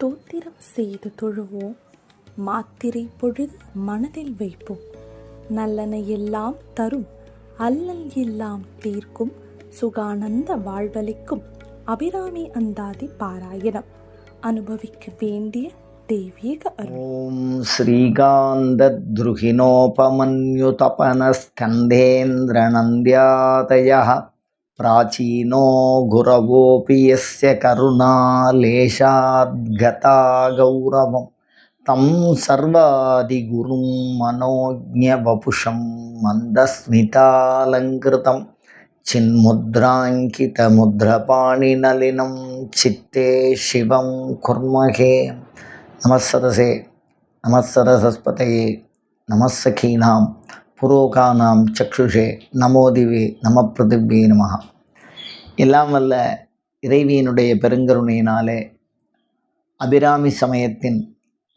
ஸ்தோத்திரம் செய்து தொழுவோம். மாத்திரை பொழுது மனதில் வைப்போம். நல்லன எல்லாம் தரும் அல்லல் எல்லாம் தீர்க்கும் சுகானந்த வாழ்வளிக்கும் அபிராமி அந்தாதி பாராயணம் அனுபவிக்க வேண்டிய தெய்வீக அருள். ஓம் ஸ்ரீகாந்தத்ருஹிணோபமன்யுதபனஸ்கந்தேந்திர நந்தியாதயः பிராச்சீனோ குரவோபி யஸ்ய கருணாலேஷாத்கதா கௌரவம் தம் சர்வாதிகுரும் மனோஜ்ஞவபுஷம் மந்தஸ்மிதாலங்கிருதம் சின்முத்ராங்கிதமுத்ரபாணிநலினம் சித்தே சிவம் குர்மஹே. நமஸ்ஸரசே நமஸ்ஸரசஸ்பதயே நமஸ்ஸகீனாம் புரோகானாம் சக்ஷுஷே நமோதிவே நம பிருதிவே நமஹ. எல்லாம் வல்ல இறைவியினுடைய பெருங்கருணையினாலே அபிராமி சமயத்தின்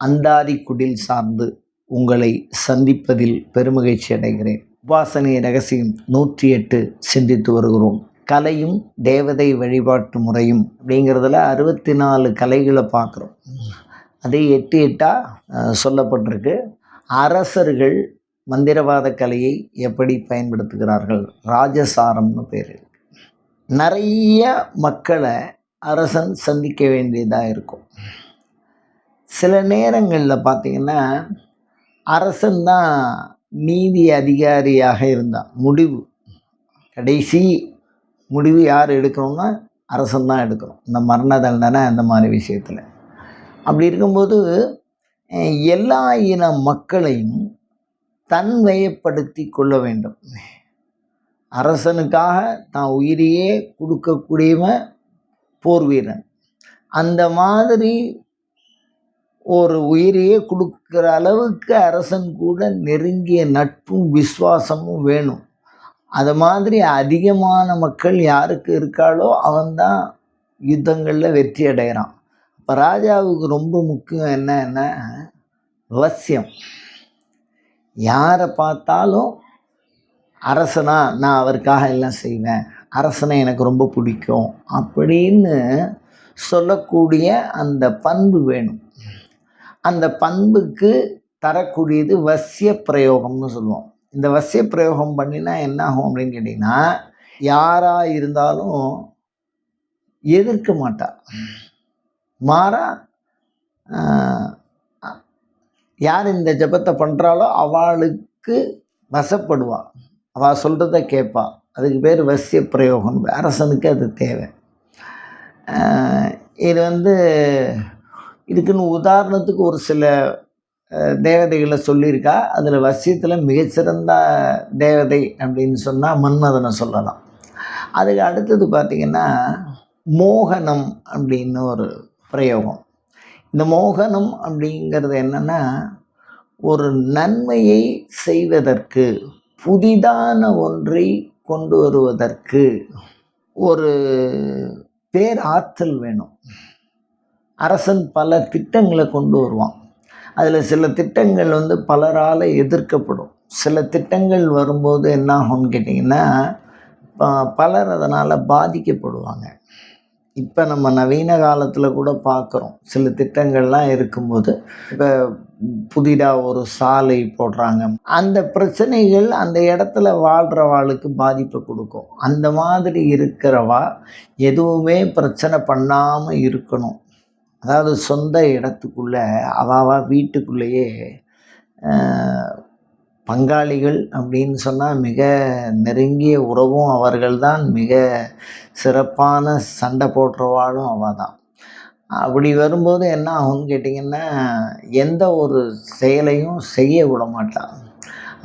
அந்தாதி குடில் சார்ந்து உங்களை சந்திப்பதில் பெருமகிழ்ச்சி அடைகிறேன். உபாசனை ரகசியம் 108 சிந்தித்து வருகிறோம். கலையும் தேவதை வழிபாட்டு முறையும் அப்படிங்கிறதுல 64 கலைகளை பார்க்குறோம். அதே 8 சொல்லப்பட்டிருக்கு. அரசர்கள் மந்திரவாத கலையை எப்படி பயன்படுத்துகிறார்கள், ராஜசாரம்னு பேர். நிறைய மக்களை அரசன் சந்திக்க வேண்டியதாக இருக்கும். சில நேரங்களில் பார்த்திங்கன்னா அரசன் தான் நீதி அதிகாரியாக இருந்தான். கடைசி முடிவு யார் எடுக்கணும்னா அரசன் தான் எடுக்கணும். இந்த மரண தண்டனை அந்த மாதிரி விஷயத்தில். அப்படி இருக்கும்போது எல்லா இன மக்களையும் தன்வயப்படுத்தி கொள்ள வேண்டும். அரசனுக்காக தான் உயிரையே கொடுக்கக்கூடியவன் போர் வீரன். அந்த மாதிரி ஒரு உயிரையே கொடுக்குற அளவுக்கு அரசன் கூட நெருங்கிய நட்பும் விசுவாசமும் வேணும். அது மாதிரி அதிகமான மக்கள் யாருக்கு இருக்காளோ அவன்தான் யுத்தங்களில் வெற்றி அடைகிறான். இப்போ ராஜாவுக்கு ரொம்ப முக்கியம் என்னன்னா வசியம். யாரை பார்த்தாலும் அரசனா நான் அவருக்காக எல்லாம் செய்வேன், அரசனை எனக்கு ரொம்ப பிடிக்கும் அப்படின்னு சொல்லக்கூடிய அந்த பண்பு வேணும். அந்த பண்புக்கு தரக்கூடியது வசிய பிரயோகம்னு சொல்லுவோம். இந்த வசிய பிரயோகம் பண்ணினா என்ன ஆகும் அப்படின்னு கேட்டிங்கன்னா, யாராக இருந்தாலும் எதிர்க்க மாட்டா. மாறா யார் இந்த ஜபத்தை பண்ணுறாளோ அவளுக்கு வசப்படுவாள், அவள் சொல்கிறத கேட்பா. அதுக்கு பேர் வசிய பிரயோகம். அரசனுக்கு அது தேவை. இது இதுக்குன்னு உதாரணத்துக்கு ஒரு சில தேவதைகளை சொல்லியிருக்கா. அதில் வசியத்தில் மிகச்சிறந்த தேவதை அப்படின்னு சொன்னால் மன்மதனை சொல்லலாம். அதுக்கு அடுத்தது பார்த்திங்கன்னா மோகனம் அப்படின்னு ஒரு பிரயோகம். இந்த மோகனம் அப்படிங்கிறது என்னென்னா, ஒரு நன்மையை செய்வதற்கு, புதிதான ஒன்றை கொண்டு வருவதற்கு ஒரு பேராற்றல் வேணும். அரசன் பல திட்டங்களை கொண்டு வருவான். அதில் சில திட்டங்கள் பலரால் எதிர்க்கப்படும். சில திட்டங்கள் வரும்போது என்ன ஆகும்னு கேட்டிங்கன்னா, பலர் அதனால் பாதிக்கப்படுவாங்க. இப்போ நம்ம நவீன காலத்தில் கூட பார்க்குறோம். சில திட்டங்கள்லாம் இருக்கும்போது, இப்போ புதிதாக ஒரு சாலை போடுறாங்க. அந்த பிரச்சனைகள் அந்த இடத்துல வாழ்கிறவாளுக்கு பாதிப்பை கொடுக்கும். அந்த மாதிரி இருக்கிறவா எதுவுமே பிரச்சனை பண்ணாமல் இருக்கணும். அதாவது சொந்த இடத்துக்குள்ளே அவாவா வீட்டுக்குள்ளேயே பங்காளிகள் அப்படின்னு சொன்னால் மிக நெருங்கிய உறவும் அவர்கள்தான், மிக சிறப்பான சண்டை போடுறவாளும் அவள் தான். அப்படி வரும்போது என்ன ஆகும்னு கேட்டிங்கன்னா, எந்த ஒரு செயலையும் செய்ய விட மாட்டான்.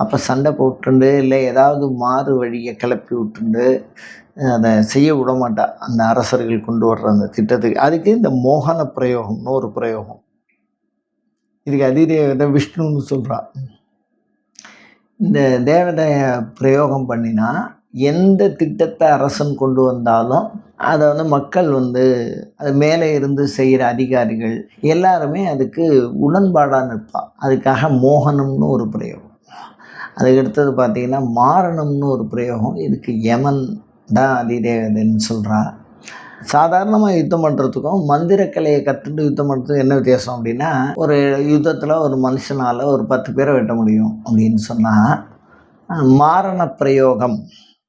அப்போ சண்டை போட்டுண்டு இல்லை ஏதாவது மாறு வழியை கிளப்பி விட்டுண்டு அதை செய்ய விட மாட்டா அந்த அரசர்கள் கொண்டு வர்ற அந்த திட்டத்துக்கு. அதுக்கு இந்த மோகன பிரயோகம்னு ஒரு பிரயோகம். இதுக்கு அதிதேவதை விஷ்ணுன்னு சொல்கிறா. இந்த தேவதையை பிரயோகம் பண்ணினா எந்த திட்டத்தை அரசன் கொண்டு வந்தாலும் அதை மக்கள் அது மேலே இருந்து செய்கிற அதிகாரிகள் எல்லாருமே அதுக்கு உடன்பாடாக நிற்பா. அதுக்காக மோகனம்னு ஒரு பிரயோகம். அதுக்கு அடுத்தது பார்த்திங்கன்னா மாரணம்னு ஒரு பிரயோகம். இதுக்கு யமன் தான் அதிதேவதைன்னு சொல்கிறா. சாதாரணமாக யுத்தம் பண்ணுறதுக்கும் மந்திரக்கலையை கற்றுட்டு யுத்தம் பண்ணுறதுக்கும் என்ன வித்தியாசம் அப்படின்னா, ஒரு யுத்தத்தில் ஒரு மனுஷனால் ஒரு 10 பேரை வெட்ட முடியும் அப்படின்னு சொன்னால், மாரண பிரயோகம்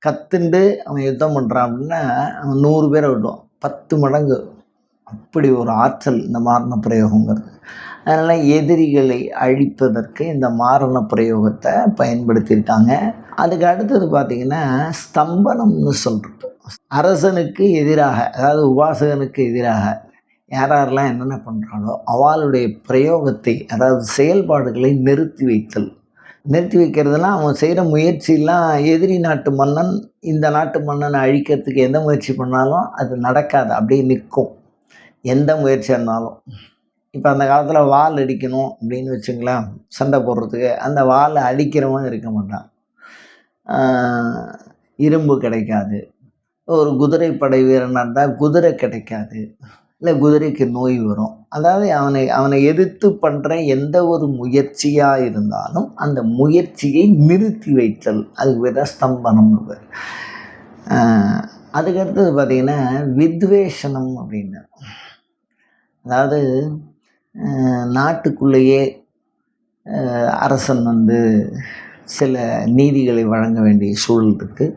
கற்றுண்டு அவன் யுத்தம் பண்ணுறான் அப்படின்னா அவன் 100 பேரை வெட்டுவான். 10 மடங்கு அப்படி ஒரு ஆற்றல் இந்த மாரண பிரயோகங்கிறது. அதனால் எதிரிகளை அழிப்பதற்கு இந்த மாரண பிரயோகத்தை பயன்படுத்தியிருக்காங்க. அதுக்கு அடுத்தது பார்த்திங்கன்னா ஸ்தம்பனம்னு சொல்கிறது. அரசனுக்கு எதிராக, அதாவது உபாசகனுக்கு எதிராக யாரெல்லாம் என்னென்ன பண்ணுறாங்களோ அவளுடைய பிரயோகத்தை, அதாவது செயல்பாடுகளை நிறுத்தி வைத்தல். நிறுத்தி வைக்கிறதுனா அவன் செய்கிற முயற்சியெல்லாம் எதிரி நாட்டு மன்னன் இந்த நாட்டு மன்னனை அழிக்கிறதுக்கு எந்த முயற்சி பண்ணாலும் அது நடக்காது, அப்படியே நிற்கும். எந்த முயற்சியாக இருந்தாலும். இப்போ அந்த காலத்தில் வால் அடிக்கணும் அப்படின்னு வச்சுங்களேன், சண்டை போடுறதுக்கு அந்த வால் அடிக்கிறவன் இருக்க மாட்டான். இரும்பு கிடைக்காது. ஒரு குதிரைப்படை வீரனாக இருந்தால் குதிரை கிடைக்காது, இல்லை குதிரைக்கு நோய் வரும். அதாவது அவனை எதிர்த்து பண்ணுற எந்த ஒரு முயற்சியாக இருந்தாலும் அந்த முயற்சியை நிறுத்தி வைத்தல், அதுக்கு பேர் தான் ஸ்தம்பனம்னு பேர். அதுக்கடுத்தது பார்த்திங்கன்னா வித்வேஷனம் அப்படின்னு, அதாவது நாட்டுக்குள்ளேயே அரசன் சில நீதிகளை வழங்க வேண்டிய சூழல் இருக்குது.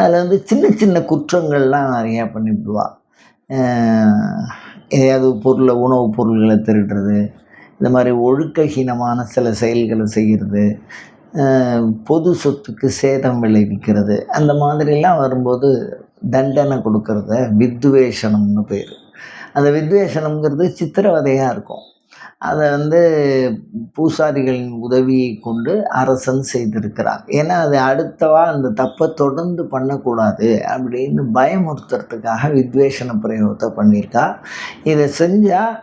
அதில் சின்ன சின்ன குற்றங்கள்லாம் நிறையா பண்ணிவிடுவா. ஏதாவது உணவுப் பொருள்களை திருடுறது, இந்த மாதிரி ஒழுக்கஹீனமான சில செயல்களை செய்கிறது, பொது சொத்துக்கு சேதம் விளைவிக்கிறது, அந்த மாதிரிலாம் வரும்போது தண்டனை கொடுக்கறத வித்வேஷனம்னு பேர். அந்த வித்வேஷனம்ங்கிறது சித்திரவதையாக இருக்கும். அதை பூசாரிகளின் உதவியை கொண்டு அரசன் செய்திருக்கிறார். ஏன்னா அது அடுத்தவா அந்த தப்பை தொடர்ந்து பண்ணக்கூடாது அப்படின்னு பயமுறுத்துறதுக்காக வித்வேஷன பிரயோகத்தை பண்ணியிருக்கா. இதை செஞ்சால்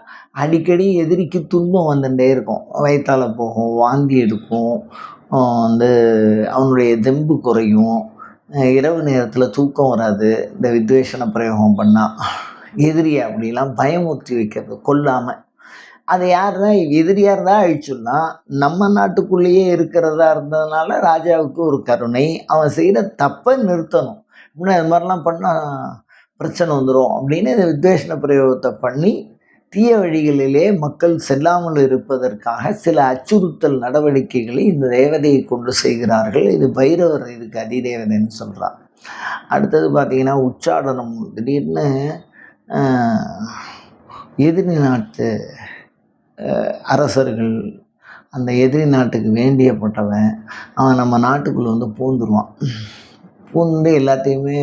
அடிக்கடி எதிரிக்கு துன்பம் வந்துட்டே இருக்கும். வயிற்றால் போகும், வாந்தி எடுக்கும், அவனுடைய தெம்பு குறையும், இரவு நேரத்தில் தூக்கம் வராது. இந்த வித்வேஷன பிரயோகம் பண்ணால் எதிரியை அப்படிலாம் பயமுறுத்தி வைக்கிறது, கொல்லாமல். அதை யாருன்னா எதிரியாக இருந்தால் அழிச்சுன்னா, நம்ம நாட்டுக்குள்ளேயே இருக்கிறதா இருந்ததுனால ராஜாவுக்கு ஒரு கருணை, அவன் செய்கிற தப்பை நிறுத்தணும். இன்னும் அது மாதிரிலாம் பண்ணால் பிரச்சனை வந்துடும் அப்படின்னு இந்த வித்வேஷன பிரயோகத்தை பண்ணி தீய வழிகளிலே மக்கள் செல்லாமல் இருப்பதற்காக சில அச்சுறுத்தல் நடவடிக்கைகளை இந்த தேவதையை கொண்டு செய்கிறார்கள். இது பைரவர் இதுக்கு அதிதேவதைன்னு சொல்கிறார். அடுத்தது பார்த்திங்கன்னா உச்சாடனம். திடீர்னு எதிரி நாட்டு அரசர்கள், அந்த எதிரி நாட்டுக்கு வேண்டியப்பட்டவன் அவன் நம்ம நாட்டுக்குள்ளே பூந்துருவான். பூந்து எல்லாத்தையுமே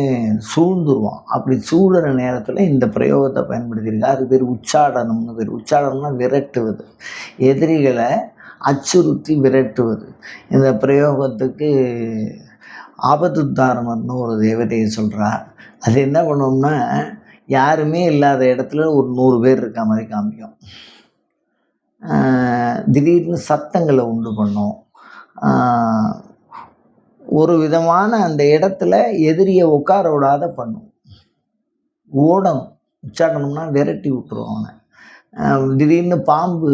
சூழ்ந்துருவான். அப்படி சூடுற நேரத்தில் இந்த பிரயோகத்தை பயன்படுத்தியிருக்கா. அது பேர் உச்சாடனம்னு பேர். உச்சாடனம்னா விரட்டுவது, எதிரிகளை அச்சுறுத்தி விரட்டுவது. இந்த பிரயோகத்துக்கு ஆபத்துத்தாரமர்னு ஒரு தேவதையை சொல்கிறார். அது என்ன பண்ணோம்னா, யாருமே இல்லாத இடத்துல ஒரு 100 பேர் இருக்க மாதிரி காமிக்கும். திடீர்னு சத்தங்களை உண்டு பண்ணும். ஒரு விதமான அந்த இடத்துல எதிரியை உட்கார விடாத பண்ணும். ஓடணும். உச்சாடனம்னா விரட்டி விட்டுருவோம் அவனை. திடீர்னு பாம்பு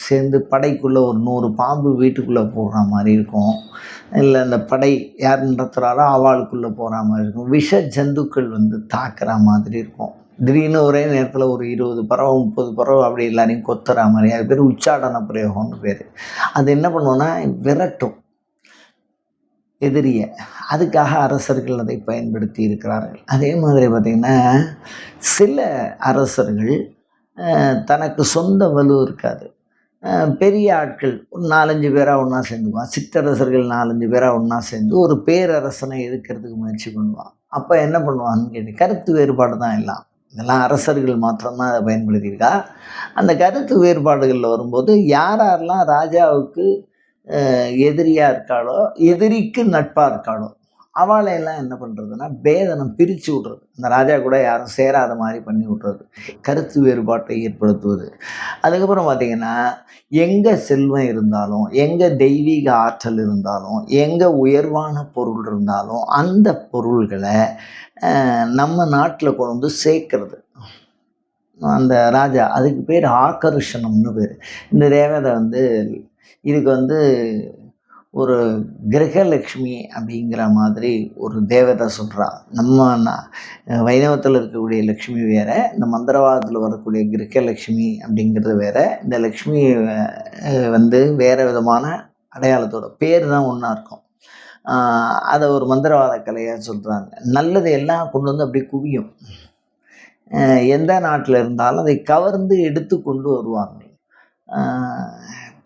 சேர்ந்து படைக்குள்ளே ஒரு 100 பாம்பு வீட்டுக்குள்ளே போடுற மாதிரி இருக்கும். இல்லை அந்த படை யார் நடத்துகிறாரோ அவளுக்குள்ளே போகிற மாதிரி இருக்கும். விஷ ஜந்துக்கள் தாக்குற மாதிரி இருக்கும். திடீர்னு ஒரே நேரத்தில் ஒரு 20 பறவை 30 பறவை அப்படி எல்லாரையும் கொத்துற மாதிரி. அது பேர் உச்சாடன பிரயோகம்னு பேர். அது என்ன பண்ணுவோன்னா விரட்டும் எதிரியை. அதுக்காக அரசர்கள் அதை பயன்படுத்தி இருக்கிறார்கள். அதே மாதிரி பார்த்திங்கன்னா சில அரசர்கள் தனக்கு சொந்த வலு இருக்காது. பெரிய ஆட்கள் ஒரு 4-5 பேராக ஒன்றா சேர்ந்துக்குவான். சிற்றரசர்கள் 4-5 பேராக ஒன்றா சேர்ந்து ஒரு பேரரசனை எதிர்க்கிறதுக்கு முயற்சி பண்ணுவான். அப்போ என்ன பண்ணுவான்னு கேட்டு, கருத்து வேறுபாடு தான் எல்லாம். இதெல்லாம் அரசர்கள் மாத்திரம்தான் அதை பயன்படுத்தியிருக்கா. அந்த கருத்து வேறுபாடுகளில் வரும்போது யாரெல்லாம் ராஜாவுக்கு எதிரியாக இருக்காளோ, எதிரிக்கு நட்பாக இருக்காளோ, அவளையெல்லாம் என்ன பண்ணுறதுன்னா பேதனம் பிரித்து விட்றது. அந்த ராஜா கூட யாரும் சேராத மாதிரி பண்ணி விட்றது, கருத்து வேறுபாட்டை ஏற்படுத்துவது. அதுக்கப்புறம் பார்த்திங்கன்னா எங்கே செல்வம் இருந்தாலும், எங்கே தெய்வீக ஆற்றல் இருந்தாலும், எங்கே உயர்வான பொருள் இருந்தாலும் அந்த பொருள்களை நம்ம நாட்டில் கொண்டு சேர்க்கறது அந்த ராஜா. அதுக்கு பேர் ஆகர்ஷணம்னு பேர். இந்த தேவதை இதுக்கு ஒரு கிரகலக்ஷ்மி அப்படிங்கிற மாதிரி ஒரு தேவதை சொல்கிறா. நம்ம வைணவத்தில் இருக்கக்கூடிய லக்ஷ்மி வேறு, இந்த மந்திரவாதத்தில் வரக்கூடிய கிரகலக்ஷ்மி அப்படிங்கிறது வேறு. இந்த லக்ஷ்மி வேறு விதமான அடையாளத்தோட பேர் தான் ஒன்றா இருக்கும். அதை ஒரு மந்திரவாத கலையாக சொல்கிறாங்க. நல்லது எல்லாம் கொண்டு வந்து அப்படி குவியும். எந்த நாட்டில் இருந்தாலும் அதை கவர்ந்து எடுத்து கொண்டு வருவாங்க.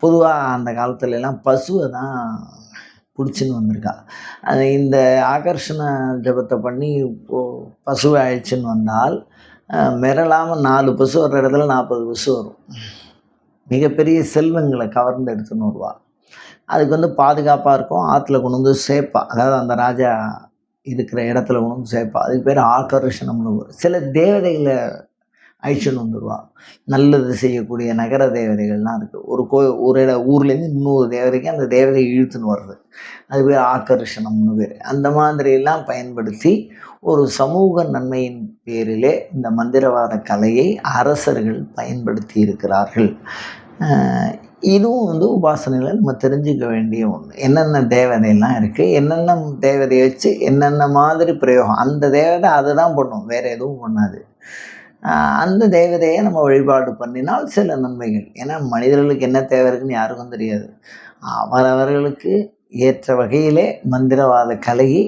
பொதுவாக அந்த காலத்துலலாம் பசுவை தான் பிடிச்சின்னு வந்திருக்கா. அது இந்த ஆகர்ஷண ஜபத்தை பண்ணி பசுவை அழைச்சின்னு வந்தால் மிரளாமல் 4 பசு வர்ற இடத்துல 40 பசு வரும். மிகப்பெரிய செல்வங்களை கவர்ந்து எடுத்துன்னு வருவா. அதுக்கு பாதுகாப்பாக இருக்கும். ஆற்றுல கொண்டு வந்து சேர்ப்பா. அதாவது அந்த ராஜா இருக்கிற இடத்துல கொண்டு வந்து சேர்ப்பா. அதுக்கு பேர் ஆகர்ஷணம்னு வரும். சில தேவதைகளை அழிச்சுன்னு வந்துடுவா. நல்லது செய்யக்கூடிய நகர தேவதைகள்லாம் இருக்குது. ஒரு ஊர்லேருந்து இன்னொரு தேவதைக்கு அந்த தேவதையை இழுத்துன்னு வர்றது, அது பேர் ஆகர்ஷணம்னு பேர். அந்த மாதிரியெல்லாம் பயன்படுத்தி ஒரு சமூக நன்மையின் பேரிலே இந்த மந்திரவாத கலையை அரசர்கள் பயன்படுத்தி இருக்கிறார்கள். இதுவும் உபாசனையில் நம்ம தெரிஞ்சுக்க வேண்டிய ஒன்று. என்னென்ன தேவதையெல்லாம் இருக்குது, என்னென்ன தேவதையை வச்சு என்னென்ன மாதிரி பிரயோகம். அந்த தேவதை அதை தான் பண்ணும், வேறு எதுவும் பண்ணாது. அந்த தேவதையை நம்ம வழிபாடு பண்ணினால் சில நன்மைகள். ஏன்னா மனிதர்களுக்கு என்ன தேவை இருக்குன்னு யாருக்கும் தெரியாது. அவரவர்களுக்கு ஏற்ற வகையிலே மந்திரவாத கலையை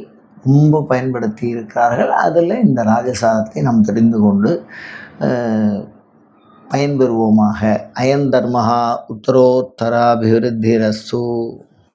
ரொம்ப பயன்படுத்தி இருக்கிறார்கள். அதில் இந்த ராஜசாரத்தை நாம் தெரிந்து கொண்டு பயன்பெறுவோமாக. அயம் தர்மஹா உத்தரோத்தராபிவிருத்திரஸ்து.